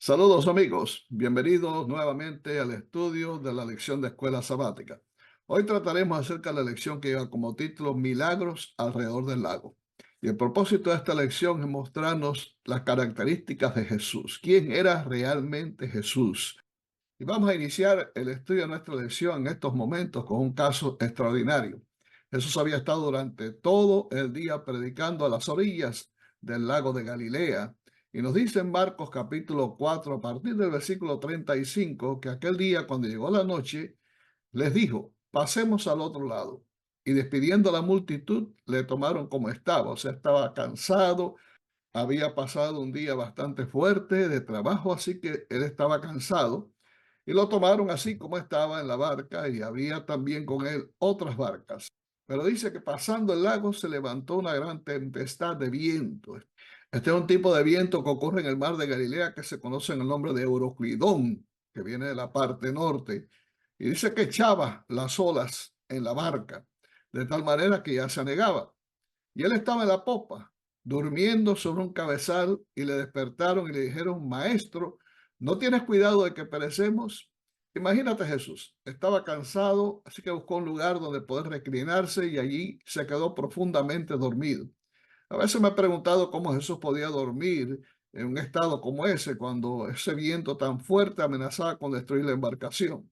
Saludos amigos, bienvenidos nuevamente al estudio de la lección de escuela sabática. Hoy trataremos acerca de la lección que lleva como título Milagros alrededor del lago. Y el propósito de esta lección es mostrarnos las características de Jesús, quién era realmente Jesús. Y vamos a iniciar el estudio de nuestra lección en estos momentos con un caso extraordinario. Jesús había estado durante todo el día predicando a las orillas del lago de Galilea. Y nos dice en Marcos capítulo 4, a partir del versículo 35, que aquel día, cuando llegó la noche, les dijo, pasemos al otro lado. Y despidiendo a la multitud, le tomaron como estaba. O sea, estaba cansado, había pasado un día bastante fuerte de trabajo, así que él estaba cansado. Y lo tomaron así como estaba en la barca, y había también con él otras barcas. Pero dice que pasando el lago se levantó una gran tempestad de viento. Este es un tipo de viento que ocurre en el mar de Galilea que se conoce en el nombre de Euroclidón, que viene de la parte norte. Y dice que echaba las olas en la barca, de tal manera que ya se anegaba. Y él estaba en la popa, durmiendo sobre un cabezal, y le despertaron y le dijeron, Maestro, ¿no tienes cuidado de que perecemos? Imagínate Jesús, estaba cansado, así que buscó un lugar donde poder reclinarse y allí se quedó profundamente dormido. A veces me he preguntado cómo Jesús podía dormir en un estado como ese, cuando ese viento tan fuerte amenazaba con destruir la embarcación.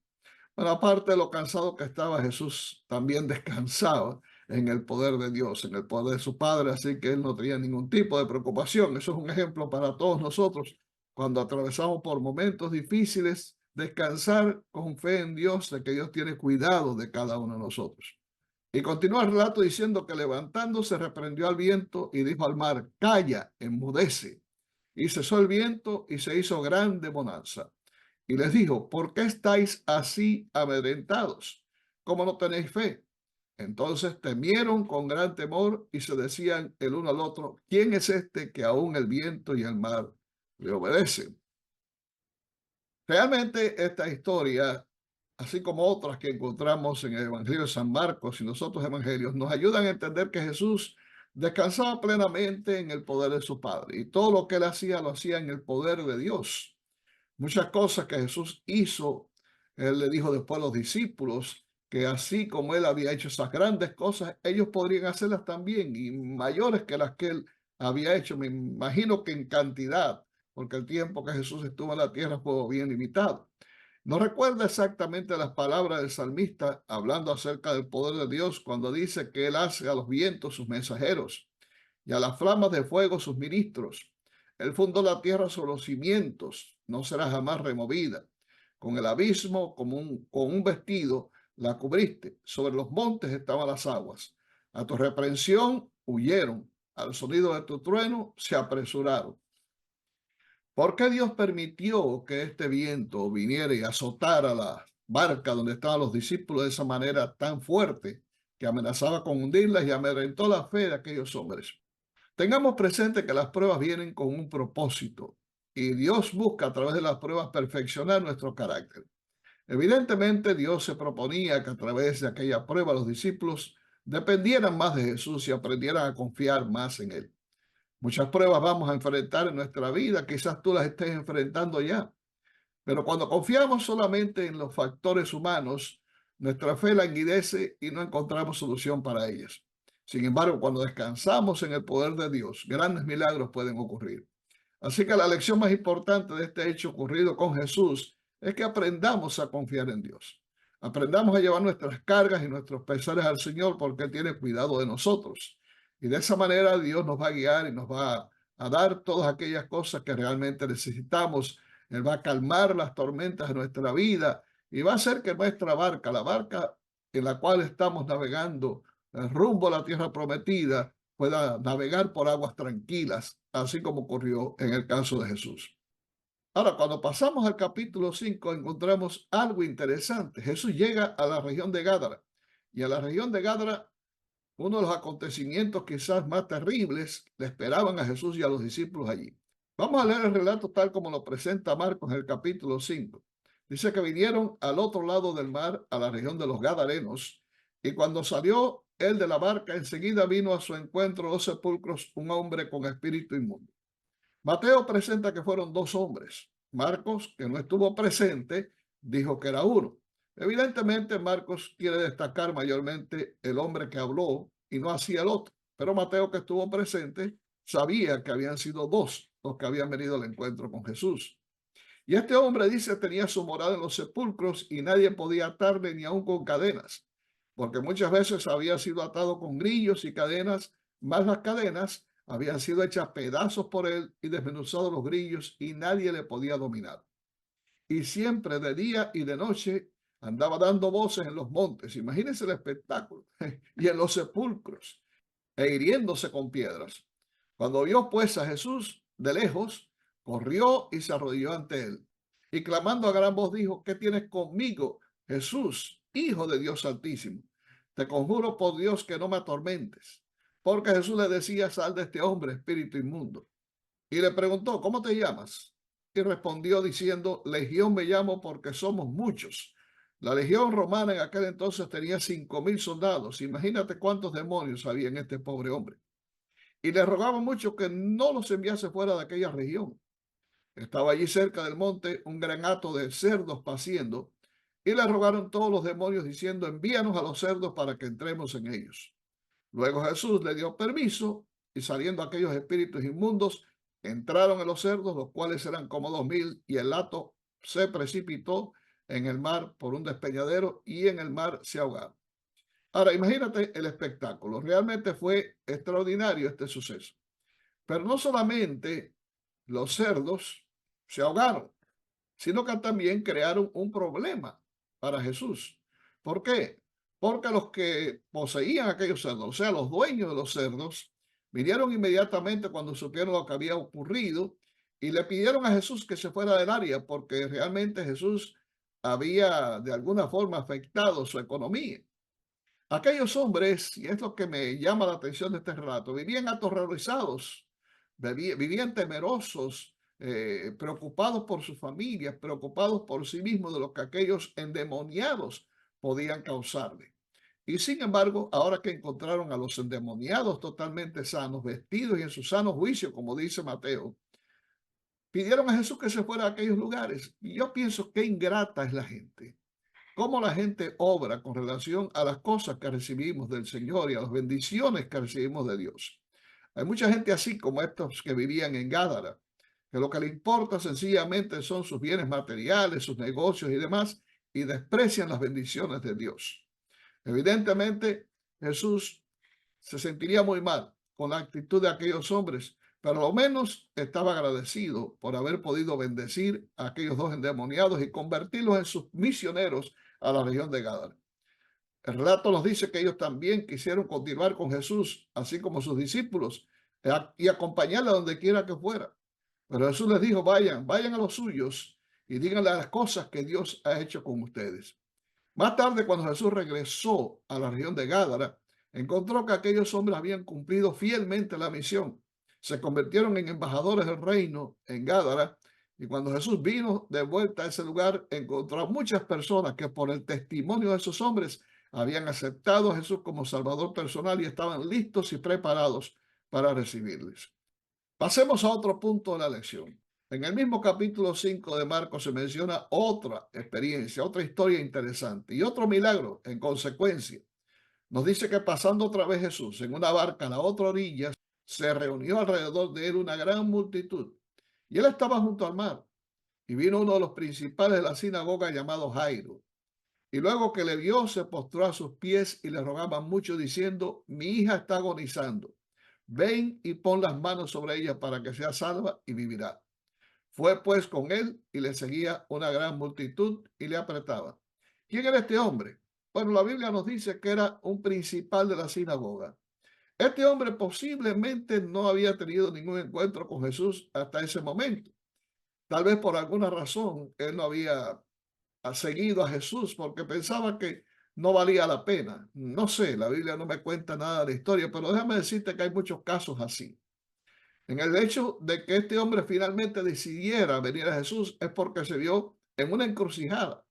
Bueno, aparte de lo cansado que estaba, Jesús también descansaba en el poder de Dios, en el poder de su Padre, así que él no tenía ningún tipo de preocupación. Eso es un ejemplo para todos nosotros cuando atravesamos por momentos difíciles, descansar con fe en Dios, de que Dios tiene cuidado de cada uno de nosotros. Y continúa el relato diciendo que levantándose reprendió al viento y dijo al mar, calla, enmudece. Y cesó el viento y se hizo grande bonanza. Y les dijo, ¿por qué estáis así amedrentados? ¿Cómo no tenéis fe? Entonces temieron con gran temor y se decían el uno al otro, ¿quién es este que aún el viento y el mar le obedecen? Realmente esta historia, así como otras que encontramos en el Evangelio de San Marcos y los otros evangelios, nos ayudan a entender que Jesús descansaba plenamente en el poder de su Padre y todo lo que él hacía lo hacía en el poder de Dios. Muchas cosas que Jesús hizo, él le dijo después a los discípulos que así como él había hecho esas grandes cosas, ellos podrían hacerlas también y mayores que las que él había hecho. Me imagino que en cantidad, porque el tiempo que Jesús estuvo en la tierra fue bien limitado. No recuerda exactamente las palabras del salmista hablando acerca del poder de Dios cuando dice que él hace a los vientos sus mensajeros y a las flamas de fuego sus ministros. Él fundó la tierra sobre los cimientos, no será jamás removida. Con el abismo, con un vestido, la cubriste. Sobre los montes estaban las aguas. A tu reprensión huyeron. Al sonido de tu trueno se apresuraron. ¿Por qué Dios permitió que este viento viniera y azotara la barca donde estaban los discípulos de esa manera tan fuerte que amenazaba con hundirlas y amedrentó la fe de aquellos hombres? Tengamos presente que las pruebas vienen con un propósito y Dios busca a través de las pruebas perfeccionar nuestro carácter. Evidentemente, Dios se proponía que a través de aquella prueba los discípulos dependieran más de Jesús y aprendieran a confiar más en Él. Muchas pruebas vamos a enfrentar en nuestra vida, quizás tú las estés enfrentando ya, pero cuando confiamos solamente en los factores humanos, nuestra fe languidece y no encontramos solución para ellas. Sin embargo, cuando descansamos en el poder de Dios, grandes milagros pueden ocurrir. Así que la lección más importante de este hecho ocurrido con Jesús es que aprendamos a confiar en Dios. Aprendamos a llevar nuestras cargas y nuestros pesares al Señor porque Él tiene cuidado de nosotros. Y de esa manera Dios nos va a guiar y nos va a dar todas aquellas cosas que realmente necesitamos. Él va a calmar las tormentas de nuestra vida y va a hacer que nuestra barca, la barca en la cual estamos navegando rumbo a la tierra prometida, pueda navegar por aguas tranquilas, así como ocurrió en el caso de Jesús. Ahora, cuando pasamos al capítulo 5, encontramos algo interesante. Jesús llega a la región de Gádara, y a la región de Gádara, uno de los acontecimientos quizás más terribles le esperaban a Jesús y a los discípulos allí. Vamos a leer el relato tal como lo presenta Marcos en el capítulo 5. Dice que vinieron al otro lado del mar, a la región de los Gadarenos, y cuando salió él de la barca, enseguida vino a su encuentro los sepulcros un hombre con espíritu inmundo. Mateo presenta que fueron dos hombres. Marcos, que no estuvo presente, dijo que era uno. Evidentemente, Marcos quiere destacar mayormente el hombre que habló y no hacía el otro. Pero Mateo, que estuvo presente, sabía que habían sido dos los que habían venido al encuentro con Jesús. Y este hombre dice tenía su morada en los sepulcros y nadie podía atarle ni aun con cadenas, porque muchas veces había sido atado con grillos y cadenas, más las cadenas habían sido hechas pedazos por él y desmenuzados los grillos y nadie le podía dominar. Y siempre de día y de noche andaba dando voces en los montes, imagínense el espectáculo, y en los sepulcros e hiriéndose con piedras. Cuando vio pues a Jesús de lejos, corrió y se arrodilló ante él. Y clamando a gran voz dijo, ¿qué tienes conmigo, Jesús, Hijo de Dios Altísimo? Te conjuro por Dios que no me atormentes. Porque Jesús le decía, sal de este hombre, espíritu inmundo. Y le preguntó, ¿cómo te llamas? Y respondió diciendo, Legión me llamo porque somos muchos. La legión romana en aquel entonces tenía 5,000 soldados. Imagínate cuántos demonios había en este pobre hombre. Y le rogaba mucho que no los enviase fuera de aquella región. Estaba allí cerca del monte un gran hato de cerdos paciendo, y le rogaron todos los demonios diciendo, envíanos a los cerdos para que entremos en ellos. Luego Jesús le dio permiso, y saliendo aquellos espíritus inmundos, entraron en los cerdos, los cuales eran como 2,000, y el hato se precipitó en el mar por un despeñadero, y en el mar se ahogaron. Ahora, imagínate el espectáculo. Realmente fue extraordinario este suceso. Pero no solamente los cerdos se ahogaron, sino que también crearon un problema para Jesús. ¿Por qué? Porque los que poseían aquellos cerdos, o sea, los dueños de los cerdos, vinieron inmediatamente cuando supieron lo que había ocurrido y le pidieron a Jesús que se fuera del área porque realmente Jesús había de alguna forma afectado su economía. Aquellos hombres, y es lo que me llama la atención de este relato, vivían aterrorizados, vivían temerosos, preocupados por sus familias, preocupados por sí mismos de lo que aquellos endemoniados podían causarle. Y sin embargo, ahora que encontraron a los endemoniados totalmente sanos, vestidos y en su sano juicio, como dice Mateo, pidieron a Jesús que se fuera a aquellos lugares. Y yo pienso qué ingrata es la gente, cómo la gente obra con relación a las cosas que recibimos del Señor y a las bendiciones que recibimos de Dios. Hay mucha gente así como estos que vivían en Gádara, que lo que le importa sencillamente son sus bienes materiales, sus negocios y demás, y desprecian las bendiciones de Dios. Evidentemente, Jesús se sentiría muy mal con la actitud de aquellos hombres, pero lo menos estaba agradecido por haber podido bendecir a aquellos dos endemoniados y convertirlos en sus misioneros a la región de Gadara. El relato nos dice que ellos también quisieron continuar con Jesús, así como sus discípulos, y acompañarle a donde quiera que fuera. Pero Jesús les dijo, vayan, vayan a los suyos y díganle las cosas que Dios ha hecho con ustedes. Más tarde, cuando Jesús regresó a la región de Gádara, encontró que aquellos hombres habían cumplido fielmente la misión. Se convirtieron en embajadores del reino en Gádara. Y cuando Jesús vino de vuelta a ese lugar, encontró a muchas personas que por el testimonio de esos hombres habían aceptado a Jesús como Salvador personal y estaban listos y preparados para recibirles. Pasemos a otro punto de la lección. En el mismo capítulo 5 de Marcos se menciona otra experiencia, otra historia interesante y otro milagro en consecuencia. Nos dice que pasando otra vez Jesús en una barca a la otra orilla, se reunió alrededor de él una gran multitud. Y él estaba junto al mar. Y vino uno de los principales de la sinagoga llamado Jairo. Y luego que le vio, se postró a sus pies y le rogaba mucho diciendo, mi hija está agonizando. Ven y pon las manos sobre ella para que sea salva y vivirá. Fue pues con él y le seguía una gran multitud y le apretaba. ¿Quién era este hombre? Bueno, la Biblia nos dice que era un principal de la sinagoga. Este hombre posiblemente no había tenido ningún encuentro con Jesús hasta ese momento. Tal vez por alguna razón él no había seguido a Jesús porque pensaba que no valía la pena. No sé, la Biblia no me cuenta nada de la historia, pero déjame decirte que hay muchos casos así. En el hecho de que este hombre finalmente decidiera venir a Jesús es porque se vio en una encrucijada.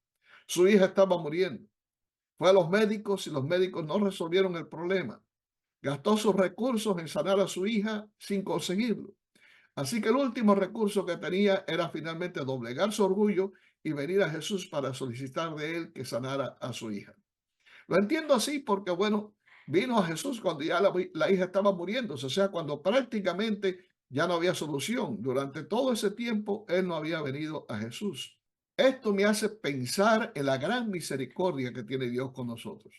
Su hija estaba muriendo. Fue a los médicos y los médicos no resolvieron el problema. Gastó sus recursos en sanar a su hija sin conseguirlo. Así que el último recurso que tenía era finalmente doblegar su orgullo y venir a Jesús para solicitar de él que sanara a su hija. Lo entiendo así porque, bueno, vino a Jesús cuando ya la hija estaba muriéndose, o sea, cuando prácticamente ya no había solución. Durante todo ese tiempo, él no había venido a Jesús. Esto me hace pensar en la gran misericordia que tiene Dios con nosotros.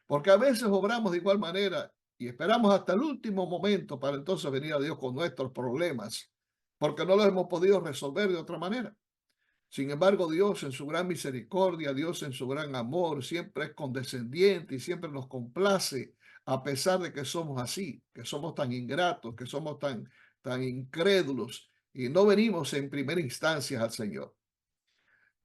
Porque a veces obramos de igual manera y esperamos hasta el último momento para entonces venir a Dios con nuestros problemas, porque no los hemos podido resolver de otra manera. Sin embargo, Dios en su gran misericordia, Dios en su gran amor, siempre es condescendiente y siempre nos complace, a pesar de que somos así, que somos tan ingratos, que somos tan incrédulos y no venimos en primera instancia al Señor.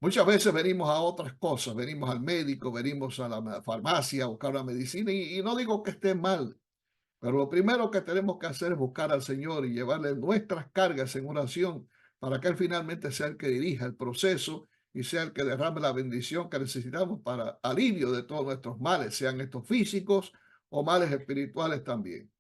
Muchas veces venimos a otras cosas, venimos al médico, venimos a la farmacia a buscar una medicina y no digo que esté mal, pero lo primero que tenemos que hacer es buscar al Señor y llevarle nuestras cargas en oración para que Él finalmente sea el que dirija el proceso y sea el que derrame la bendición que necesitamos para alivio de todos nuestros males, sean estos físicos o males espirituales también.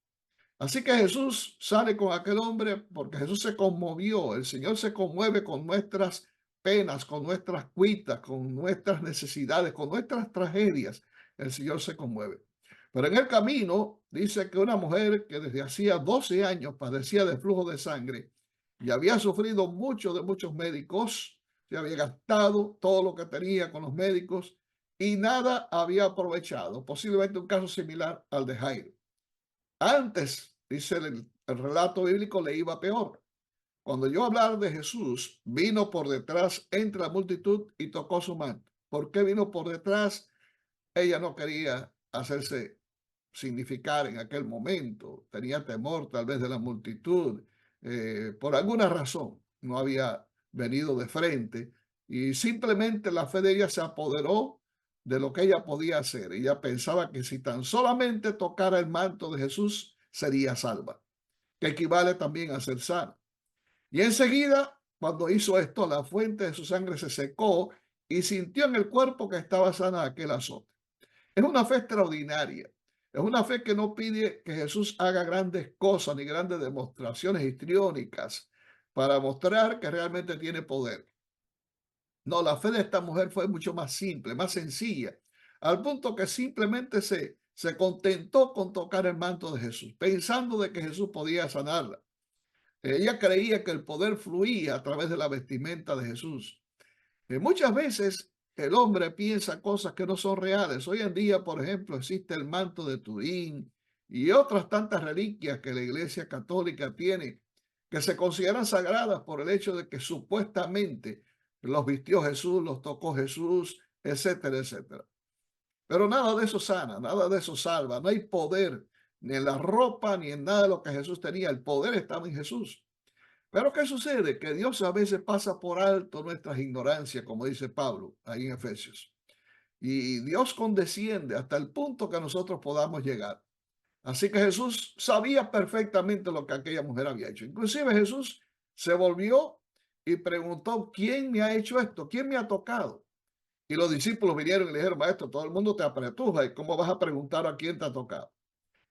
Así que Jesús sale con aquel hombre porque Jesús se conmovió. El Señor se conmueve con nuestras penas, con nuestras cuitas, con nuestras necesidades, con nuestras tragedias. El Señor se conmueve. Pero en el camino dice que una mujer que desde hacía 12 años padecía de flujo de sangre y había sufrido mucho de muchos médicos, se había gastado todo lo que tenía con los médicos y nada había aprovechado. Posiblemente un caso similar al de Jairo. Antes, dice el relato bíblico, le iba peor. Cuando yo hablar de Jesús, vino por detrás entre la multitud y tocó su manto. ¿Por qué vino por detrás? Ella no quería hacerse significar en aquel momento. Tenía temor tal vez de la multitud. Por alguna razón no había venido de frente y simplemente la fe de ella se apoderó de lo que ella podía hacer. Ella pensaba que si tan solamente tocara el manto de Jesús sería salva, que equivale también a ser sana. Y enseguida, cuando hizo esto, la fuente de su sangre se secó y sintió en el cuerpo que estaba sana aquel azote. Es una fe extraordinaria. Es una fe que no pide que Jesús haga grandes cosas ni grandes demostraciones histriónicas para mostrar que realmente tiene poder. No, la fe de esta mujer fue mucho más simple, más sencilla, al punto que simplemente se contentó con tocar el manto de Jesús, pensando de que Jesús podía sanarla. Ella creía que el poder fluía a través de la vestimenta de Jesús. Muchas veces el hombre piensa cosas que no son reales. Hoy en día, por ejemplo, existe el manto de Turín y otras tantas reliquias que la Iglesia Católica tiene que se consideran sagradas por el hecho de que supuestamente los vistió Jesús, los tocó Jesús, etcétera, etcétera. Pero nada de eso sana, nada de eso salva. No hay poder ni en la ropa ni en nada de lo que Jesús tenía. El poder estaba en Jesús. Pero ¿qué sucede? Que Dios a veces pasa por alto nuestras ignorancias, como dice Pablo ahí en Efesios. Y Dios condesciende hasta el punto que nosotros podamos llegar. Así que Jesús sabía perfectamente lo que aquella mujer había hecho. Inclusive Jesús se volvió y preguntó, ¿quién me ha hecho esto? ¿Quién me ha tocado? Y los discípulos vinieron y le dijeron, maestro, todo el mundo te apretuja y cómo vas a preguntar a quién te ha tocado.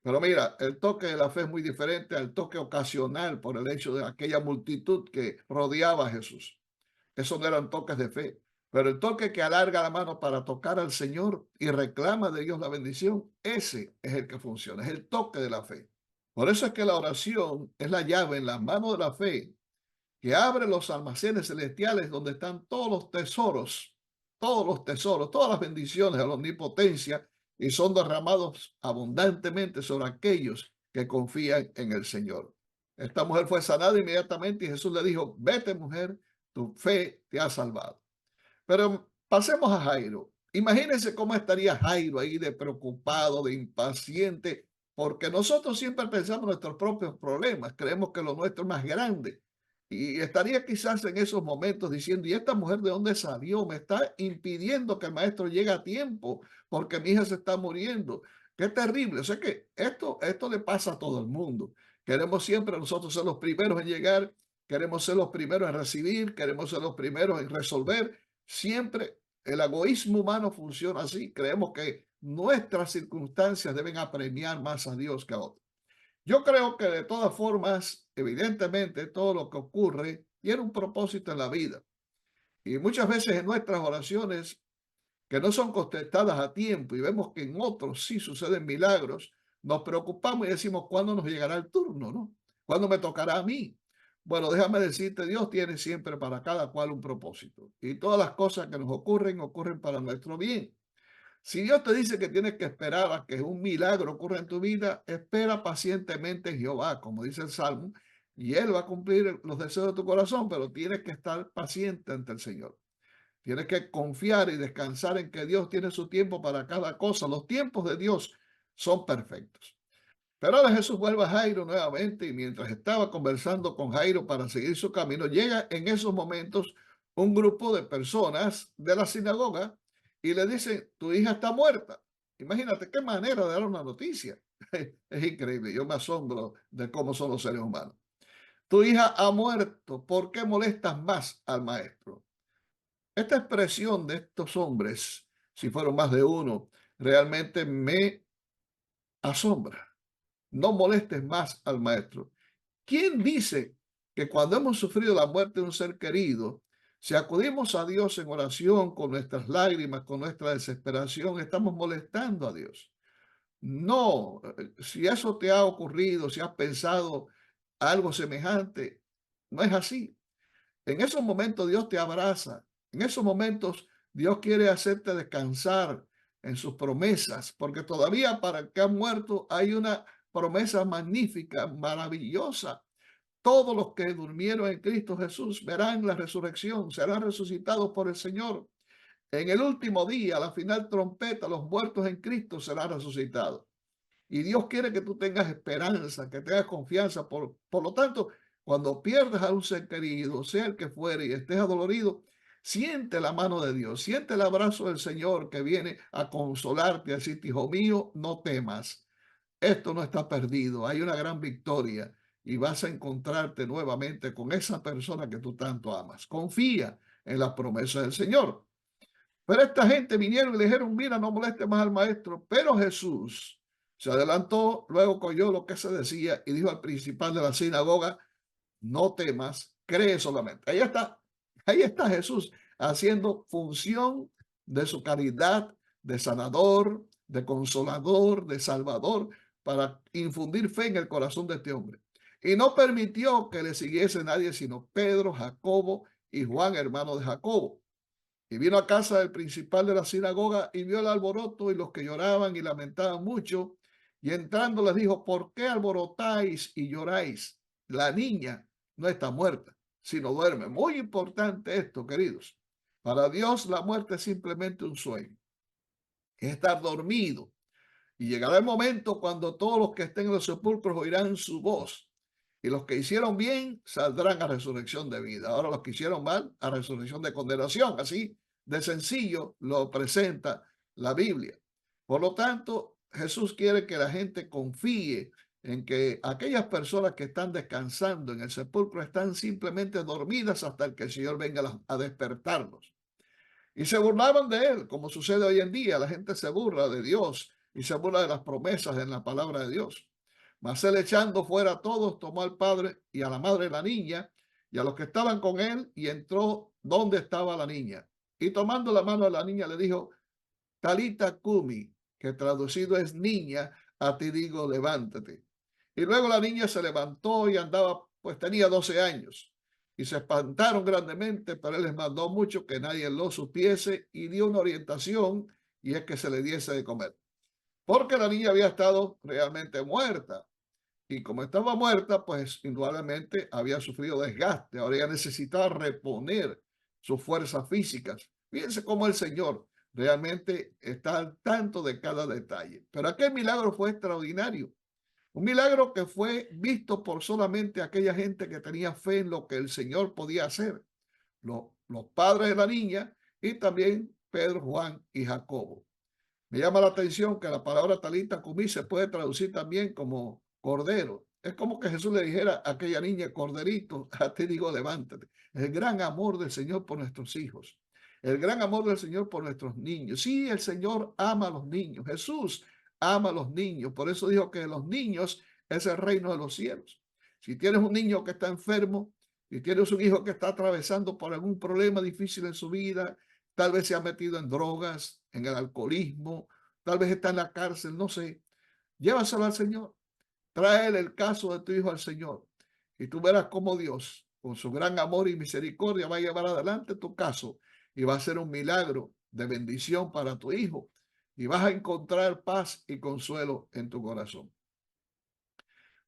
Pero mira, el toque de la fe es muy diferente al toque ocasional por el hecho de aquella multitud que rodeaba a Jesús. Esos no eran toques de fe, pero el toque que alarga la mano para tocar al Señor y reclama de Dios la bendición, ese es el que funciona, es el toque de la fe. Por eso es que la oración es la llave en las manos de la fe que abre los almacenes celestiales donde están todos los tesoros, todas las bendiciones a la omnipotencia y son derramados abundantemente sobre aquellos que confían en el Señor. Esta mujer fue sanada inmediatamente y Jesús le dijo, vete mujer, tu fe te ha salvado. Pero pasemos a Jairo. Imagínense cómo estaría Jairo ahí de preocupado, de impaciente, porque nosotros siempre pensamos en nuestros propios problemas, creemos que lo nuestro es más grande. Y estaría quizás en esos momentos diciendo, ¿y esta mujer de dónde salió? Me está impidiendo que el maestro llegue a tiempo porque mi hija se está muriendo. Qué terrible. O sea que esto le pasa a todo el mundo. Queremos siempre nosotros ser los primeros en llegar, queremos ser los primeros en recibir, queremos ser los primeros en resolver. Siempre el egoísmo humano funciona así. Creemos que nuestras circunstancias deben apremiar más a Dios que a otros. Yo creo que de todas formas evidentemente todo lo que ocurre tiene un propósito en la vida. Y muchas veces en nuestras oraciones que no son contestadas a tiempo y vemos que en otros sí suceden milagros, nos preocupamos y decimos, ¿cuándo nos llegará el turno, no? ¿Cuándo me tocará a mí? Bueno, déjame decirte, Dios tiene siempre para cada cual un propósito y todas las cosas que nos ocurren, ocurren para nuestro bien. Si Dios te dice que tienes que esperar a que un milagro ocurra en tu vida, espera pacientemente en Jehová, como dice el Salmo, y Él va a cumplir los deseos de tu corazón, pero tienes que estar paciente ante el Señor. Tienes que confiar y descansar en que Dios tiene su tiempo para cada cosa. Los tiempos de Dios son perfectos. Pero ahora Jesús vuelve a Jairo nuevamente y mientras estaba conversando con Jairo para seguir su camino, llega en esos momentos un grupo de personas de la sinagoga y le dicen, tu hija está muerta. Imagínate qué manera de dar una noticia. Es increíble, yo me asombro de cómo son los seres humanos. Tu hija ha muerto, ¿por qué molestas más al maestro? Esta expresión de estos hombres, si fueron más de uno, realmente me asombra. No molestes más al maestro. ¿Quién dice que cuando hemos sufrido la muerte de un ser querido, si acudimos a Dios en oración con nuestras lágrimas, con nuestra desesperación, estamos molestando a Dios? No, si eso te ha ocurrido, si has pensado algo semejante, no es así. En esos momentos Dios te abraza. En esos momentos Dios quiere hacerte descansar en sus promesas, porque todavía para el que ha muerto hay una promesa magnífica, maravillosa. Todos los que durmieron en Cristo Jesús verán la resurrección, serán resucitados por el Señor. En el último día, a la final trompeta, los muertos en Cristo serán resucitados. Y Dios quiere que tú tengas esperanza, que tengas confianza. Por lo tanto, cuando pierdas a un ser querido, sea el que fuere, y estés adolorido, siente la mano de Dios, siente el abrazo del Señor que viene a consolarte, a decirte, hijo mío, no temas. Esto no está perdido, hay una gran victoria y vas a encontrarte nuevamente con esa persona que tú tanto amas. Confía en las promesas del Señor. Pero esta gente vinieron y le dijeron, mira, no moleste más al maestro. Pero Jesús se adelantó, luego oyó lo que se decía y dijo al principal de la sinagoga, no temas, cree solamente. Ahí está Jesús haciendo función de su caridad, de sanador, de consolador, de salvador, para infundir fe en el corazón de este hombre. Y no permitió que le siguiese nadie sino Pedro, Jacobo y Juan, hermano de Jacobo. Y vino a casa del principal de la sinagoga y vio el alboroto y los que lloraban y lamentaban mucho. Y entrando les dijo, ¿por qué alborotáis y lloráis? La niña no está muerta, sino duerme. Muy importante esto, queridos. Para Dios la muerte es simplemente un sueño. Es estar dormido. Y llegará el momento cuando todos los que estén en los sepulcros oirán su voz. Y los que hicieron bien saldrán a resurrección de vida. Ahora los que hicieron mal a resurrección de condenación. Así de sencillo lo presenta la Biblia. Por lo tanto, Jesús quiere que la gente confíe en que aquellas personas que están descansando en el sepulcro están simplemente dormidas hasta que el Señor venga a despertarlos. Y se burlaban de él, como sucede hoy en día. La gente se burla de Dios y se burla de las promesas en la palabra de Dios. Mas él echando fuera a todos, tomó al padre y a la madre de la niña y a los que estaban con él y entró donde estaba la niña. Y tomando la mano de la niña le dijo, Talita Kumi, que traducido es niña, a ti digo, levántate. Y luego la niña se levantó y andaba, pues tenía 12 años. Y se espantaron grandemente, pero él les mandó mucho que nadie lo supiese y dio una orientación y es que se le diese de comer. Porque la niña había estado realmente muerta. Y como estaba muerta, pues indudablemente había sufrido desgaste. Ahora ella necesitaba reponer sus fuerzas físicas. Fíjense cómo el Señor realmente está al tanto de cada detalle. Pero aquel milagro fue extraordinario. Un milagro que fue visto por solamente aquella gente que tenía fe en lo que el Señor podía hacer. Los padres de la niña y también Pedro, Juan y Jacobo. Me llama la atención que la palabra talita cumí se puede traducir también como cordero. Es como que Jesús le dijera a aquella niña, corderito, a ti digo, levántate. El gran amor del Señor por nuestros hijos. El gran amor del Señor por nuestros niños. Sí, el Señor ama a los niños. Jesús ama a los niños. Por eso dijo que los niños es el reino de los cielos. Si tienes un niño que está enfermo, si tienes un hijo que está atravesando por algún problema difícil en su vida, tal vez se ha metido en drogas, en el alcoholismo, tal vez está en la cárcel, no sé, llévaselo al Señor. Trae el caso de tu hijo al Señor y tú verás cómo Dios, con su gran amor y misericordia, va a llevar adelante tu caso y va a ser un milagro de bendición para tu hijo y vas a encontrar paz y consuelo en tu corazón.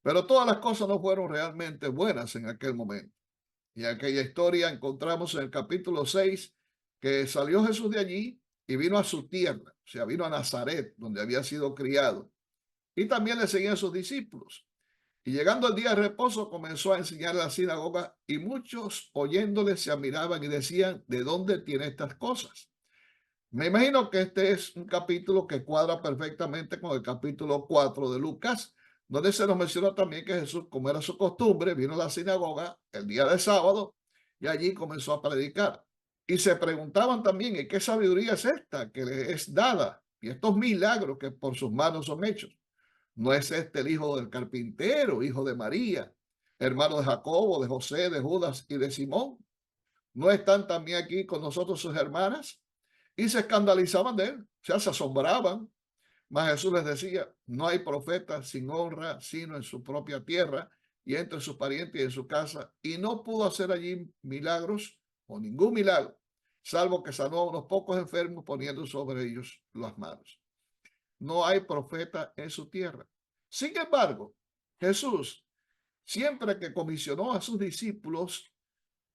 Pero todas las cosas no fueron realmente buenas en aquel momento. Y en aquella historia encontramos en el capítulo 6 que salió Jesús de allí y vino a su tierra, o sea, vino a Nazaret, donde había sido criado. Y también le seguían sus discípulos. Y llegando el día de reposo, comenzó a enseñar en la sinagoga y muchos oyéndole se admiraban y decían, ¿de dónde tiene estas cosas? Me imagino que este es un capítulo que cuadra perfectamente con el capítulo 4 de Lucas, donde se nos menciona también que Jesús, como era su costumbre, vino a la sinagoga el día de sábado y allí comenzó a predicar. Y se preguntaban también, ¿y qué sabiduría es esta que le es dada? Y estos milagros que por sus manos son hechos. ¿No es este el hijo del carpintero, hijo de María, hermano de Jacobo, de José, de Judas y de Simón? ¿No están también aquí con nosotros sus hermanas? Y se escandalizaban de él, o sea, se asombraban. Mas Jesús les decía, no hay profeta sin honra, sino en su propia tierra y entre sus parientes y en su casa. Y no pudo hacer allí milagros o ningún milagro, salvo que sanó a unos pocos enfermos poniendo sobre ellos las manos. No hay profeta en su tierra. Sin embargo, Jesús, siempre que comisionó a sus discípulos,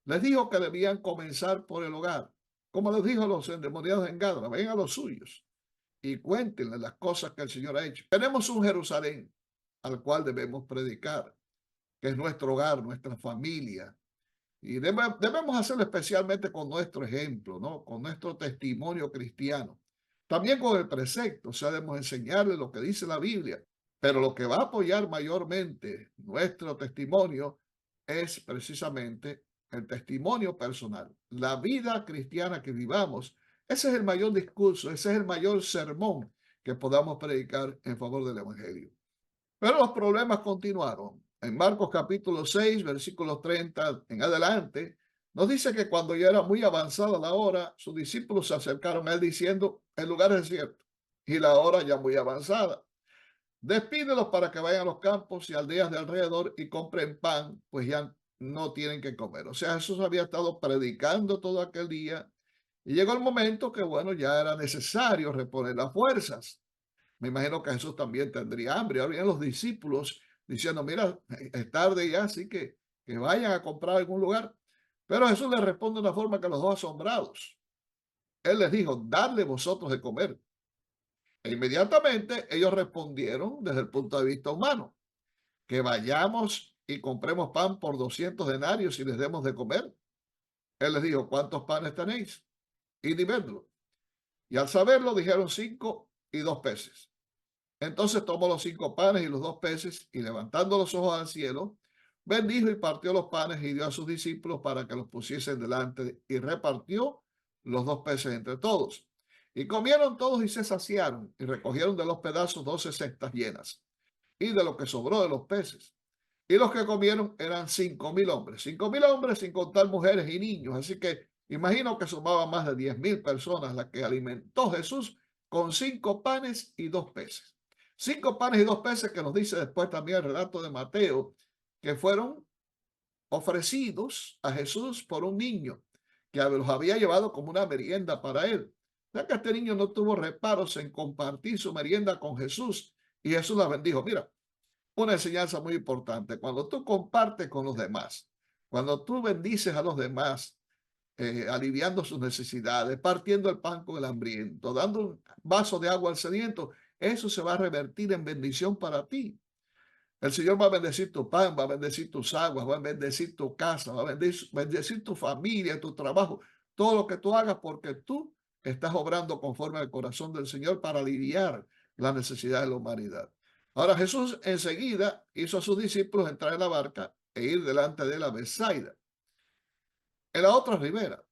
les dijo que debían comenzar por el hogar. Como les dijo a los endemoniados en Gadara, ven a los suyos y cuéntenle las cosas que el Señor ha hecho. Tenemos un Jerusalén al cual debemos predicar, que es nuestro hogar, nuestra familia. Y debemos hacerlo especialmente con nuestro ejemplo, ¿no? Con nuestro testimonio cristiano. También con el precepto, o sea, debemos enseñarle lo que dice la Biblia. Pero lo que va a apoyar mayormente nuestro testimonio es precisamente el testimonio personal, la vida cristiana que vivamos. Ese es el mayor discurso, ese es el mayor sermón que podamos predicar en favor del Evangelio. Pero los problemas continuaron. En Marcos capítulo 6, versículos 30 en adelante, nos dice que cuando ya era muy avanzada la hora, sus discípulos se acercaron a él diciendo, el lugar es desierto y la hora ya muy avanzada. Despídelos para que vayan a los campos y aldeas de alrededor y compren pan, pues ya no tienen que comer. O sea, Jesús había estado predicando todo aquel día y llegó el momento que, bueno, ya era necesario reponer las fuerzas. Me imagino que Jesús también tendría hambre. Ahora vienen los discípulos diciendo, mira, es tarde ya, así que vayan a comprar algún lugar. Pero Jesús les responde de una forma que los dos asombrados. Él les dijo, dadle vosotros de comer. E inmediatamente ellos respondieron desde el punto de vista humano, que vayamos y compremos pan por 200 denarios y les demos de comer. Él les dijo, ¿cuántos panes tenéis? Y dividlo. Y al saberlo dijeron 5 y 2 peces. Entonces tomó los 5 panes y los 2 peces y levantando los ojos al cielo, bendijo y partió los panes y dio a sus discípulos para que los pusiesen delante y repartió los 2 peces entre todos. Y comieron todos y se saciaron y recogieron de los pedazos 12 cestas llenas y de lo que sobró de los peces. Y los que comieron eran 5.000 hombres sin contar mujeres y niños. Así que imagino que sumaban más de 10.000 personas las que alimentó Jesús con 5 panes y 2 peces. 5 panes y 2 peces que nos dice después también el relato de Mateo, que fueron ofrecidos a Jesús por un niño que los había llevado como una merienda para él. Ya que este niño no tuvo reparos en compartir su merienda con Jesús y Jesús la bendijo. Mira, una enseñanza muy importante. Cuando tú compartes con los demás, cuando tú bendices a los demás, aliviando sus necesidades, partiendo el pan con el hambriento, dando un vaso de agua al sediento, eso se va a revertir en bendición para ti. El Señor va a bendecir tu pan, va a bendecir tus aguas, va a bendecir tu casa, va a bendecir tu familia, tu trabajo, todo lo que tú hagas porque tú estás obrando conforme al corazón del Señor para aliviar la necesidad de la humanidad. Ahora Jesús enseguida hizo a sus discípulos entrar en la barca e ir delante de la Betsaida, en la otra ribera,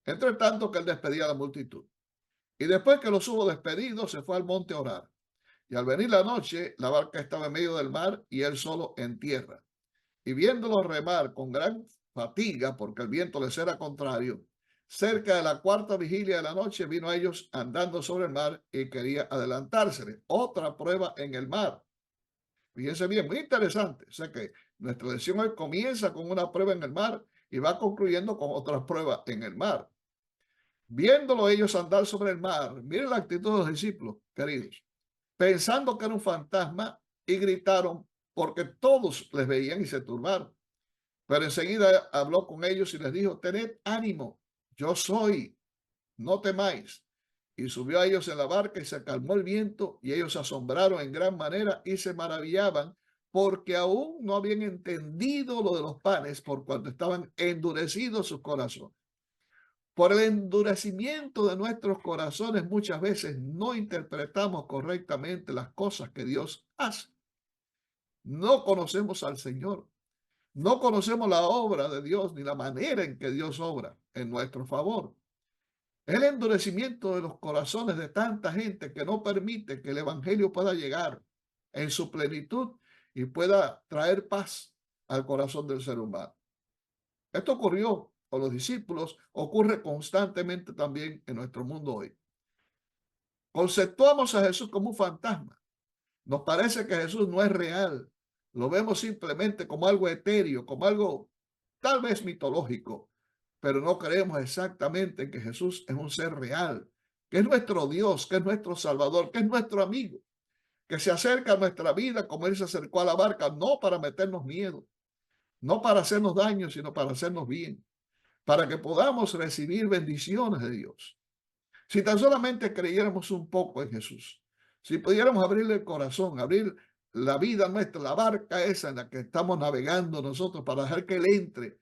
entre tanto que él despedía a la multitud. Y después que los hubo despedido, se fue al monte a orar. Y al venir la noche, la barca estaba en medio del mar y él solo en tierra. y viéndolos remar con gran fatiga, porque el viento les era contrario, cerca de la cuarta vigilia de la noche vino a ellos andando sobre el mar y quería adelantársele. Otra prueba en el mar. Fíjense bien, muy interesante. O sea que nuestra lección hoy comienza con una prueba en el mar y va concluyendo con otra prueba en el mar. Viéndolo ellos andar sobre el mar, miren la actitud de los discípulos, queridos, pensando que era un fantasma y gritaron porque todos les veían y se turbaron. Pero enseguida habló con ellos y les dijo, tened ánimo, yo soy, no temáis. Y subió a ellos en la barca y se calmó el viento y ellos se asombraron en gran manera y se maravillaban porque aún no habían entendido lo de los panes por cuanto estaban endurecidos sus corazones. Por el endurecimiento de nuestros corazones muchas veces no interpretamos correctamente las cosas que Dios hace. No conocemos al Señor. No conocemos la obra de Dios ni la manera en que Dios obra en nuestro favor. El endurecimiento de los corazones de tanta gente que no permite que el evangelio pueda llegar en su plenitud y pueda traer paz al corazón del ser humano. Esto ocurrió con los discípulos, ocurre constantemente también en nuestro mundo hoy. Conceptuamos a Jesús como un fantasma. Nos parece que Jesús no es real. Lo vemos simplemente como algo etéreo, como algo tal vez mitológico, pero no creemos exactamente que Jesús es un ser real, que es nuestro Dios, que es nuestro Salvador, que es nuestro amigo, que se acerca a nuestra vida como Él se acercó a la barca, no para meternos miedo, no para hacernos daño, sino para hacernos bien, para que podamos recibir bendiciones de Dios. Si tan solamente creyéramos un poco en Jesús, si pudiéramos abrirle el corazón, abrir la vida nuestra, la barca esa en la que estamos navegando nosotros para dejar que Él entre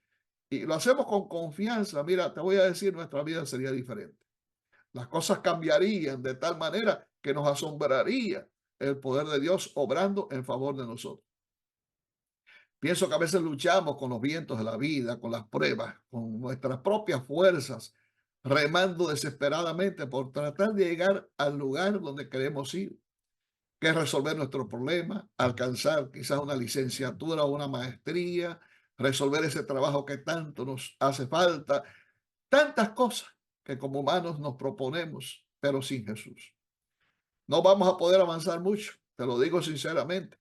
y lo hacemos con confianza, mira, te voy a decir, nuestra vida sería diferente. Las cosas cambiarían de tal manera que nos asombraría el poder de Dios obrando en favor de nosotros. Pienso que a veces luchamos con los vientos de la vida, con las pruebas, con nuestras propias fuerzas, remando desesperadamente por tratar de llegar al lugar donde queremos ir, que es resolver nuestro problema, alcanzar quizás una licenciatura o una maestría, resolver ese trabajo que tanto nos hace falta, tantas cosas que como humanos nos proponemos, pero sin Jesús. No vamos a poder avanzar mucho, te lo digo sinceramente.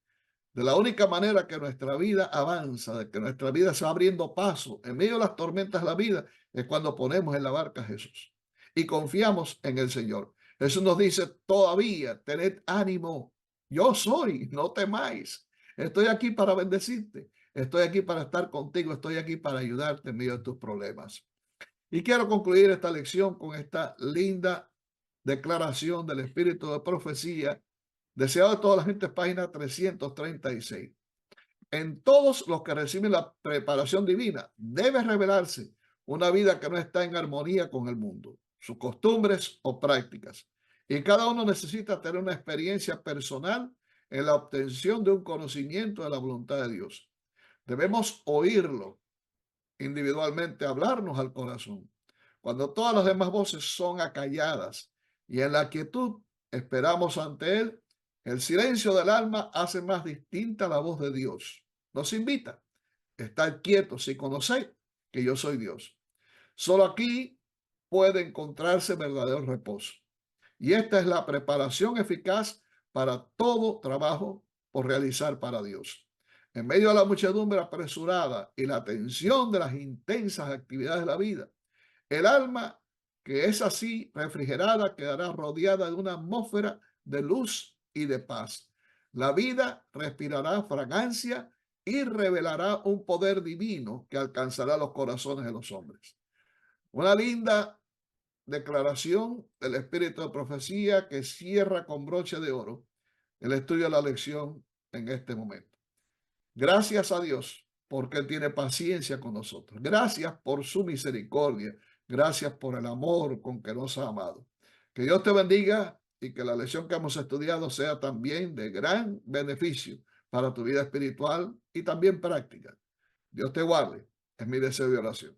De la única manera que nuestra vida avanza, de que nuestra vida se va abriendo paso en medio de las tormentas de la vida, es cuando ponemos en la barca a Jesús y confiamos en el Señor. Jesús nos dice todavía, tened ánimo, yo soy, no temáis. Estoy aquí para bendecirte, estoy aquí para estar contigo, estoy aquí para ayudarte en medio de tus problemas. Y quiero concluir esta lección con esta linda declaración del Espíritu de Profecía, deseado de toda la gente, página 336. En todos los que reciben la preparación divina debe revelarse una vida que no está en armonía con el mundo, sus costumbres o prácticas. Y cada uno necesita tener una experiencia personal en la obtención de un conocimiento de la voluntad de Dios. Debemos oírlo individualmente, hablarnos al corazón. Cuando todas las demás voces son acalladas y en la quietud esperamos ante Él, el silencio del alma hace más distinta la voz de Dios. Nos invita a estar quietos y conocer que yo soy Dios. Solo aquí puede encontrarse verdadero reposo. Y esta es la preparación eficaz para todo trabajo por realizar para Dios. En medio de la muchedumbre apresurada y la tensión de las intensas actividades de la vida, el alma que es así refrigerada quedará rodeada de una atmósfera de luz y de paz. La vida respirará fragancia y revelará un poder divino que alcanzará los corazones de los hombres. Una linda declaración del espíritu de profecía que cierra con broche de oro el estudio de la lección en este momento. Gracias a Dios porque Él tiene paciencia con nosotros. Gracias por su misericordia. Gracias por el amor con que nos ha amado. Que Dios te bendiga y que la lección que hemos estudiado sea también de gran beneficio para tu vida espiritual y también práctica. Dios te guarde. Es mi deseo de oración.